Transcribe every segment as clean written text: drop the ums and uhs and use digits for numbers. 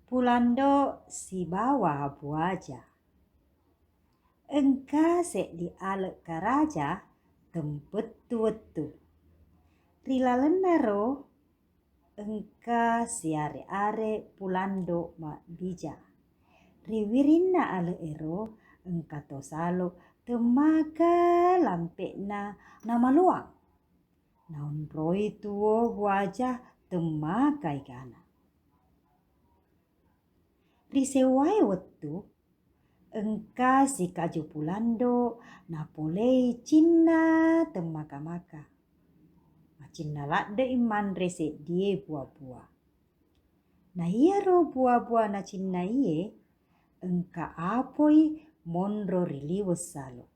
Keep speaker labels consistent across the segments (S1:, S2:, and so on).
S1: Pulando si bawa buaja. Engka se di alek karaja tempet tu-tu. Rilalenaro engka si are-are pulando ma bija. Riwirina ale ero engka to salo temaga lampe na maluang. Naun roi tuo buaja temaga igana. Risewai wetu engka si kaju pulando napolei cinna temaka-maka. Cinna ladde iman rese die buah-buah. Na iya ro buah-buah na cinna iye engka apoi monro riliwes salo.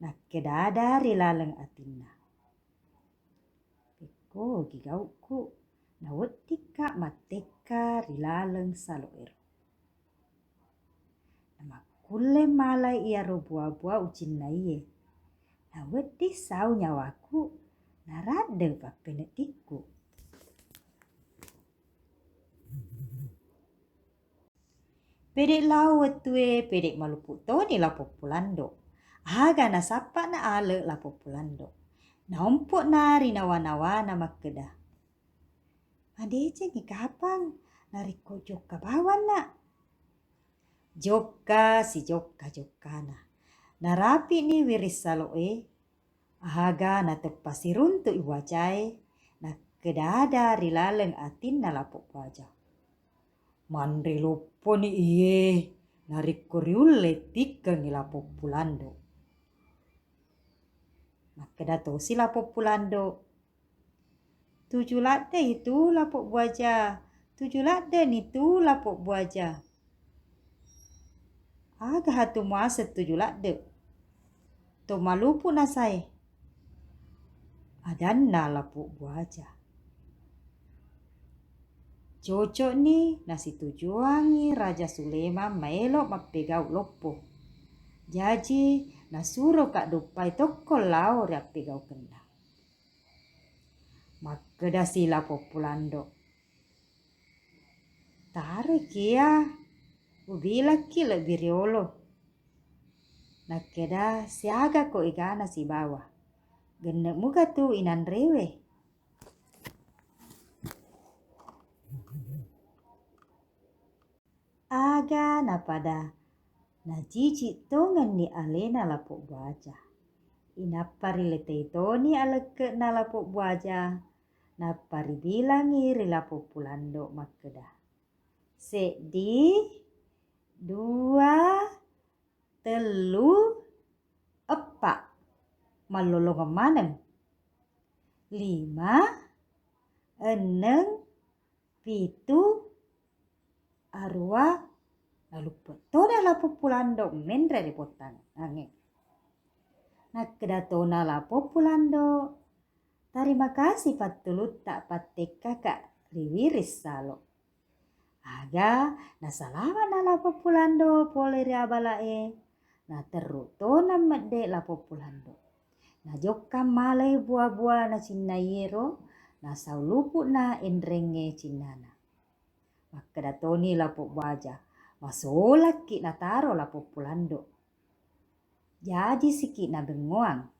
S1: Na kedada rilaleng atina. Peko gigauku na wetika mateka rilaleng salo ero. Nama kule malai iya ro buah-buah ucin na iye. Na wedi sau nyawaku na rade papenetiku. Pedek lau wetue pedek malupu toni la populando. Aga na sapa na ale la populando. Na ompok na rinawa-nawa na makeda. Adece ni kapang nariko joka bawan na. Joka si joka na. Narapi ni wiris saloe. Aga na tepasi runtu iwajai. Na kedada rilaleng atin na lapok wajah. Mandre lopo ni iye. Nariko riule tika ni lapok pulando. Makeda tosi lapok pulando. 7 lade itu lapok buaja. 7 lade itu lapok buaja. Aga hatu muasa 7 lade. To malupu nasai. Adanna lapok buaja. Cocok ni nasi tujuangi Raja Sulaiman maelok mapegau lopo. Jaji nasuro kak dupai toko lau ria pegau kenda. Makeda sila populando. Tarik kia. Ubila ki lebih riolo. Nakeda siaga ko igana si bawah. Genek muka tu inan rewe. Aga na pada na jiji tongan ni alena lapok buaja. Inapari letei toni aleke na lapok buaja. Napari bilangi rilapok pulando makeda. Sedi, 2, 3, 4. Malolong maneng. 5, 6, 7, arua. Lalu petona lapok pulando mendre ripotang. Angin. Nakeda tona lapok pulando. Terima kasih patulut tak patek kakak riwiris salo. Aga nasalawa na lapok pulando pole riabalae. Na terutona medde lapok pulando. Na jokam malai buah-buah na cinna yero. Na saulupu na endrenge cinnana. Makeda toni lapok buaja. Masolak ki na taro lapok pulando. Jadi siki na bengoang.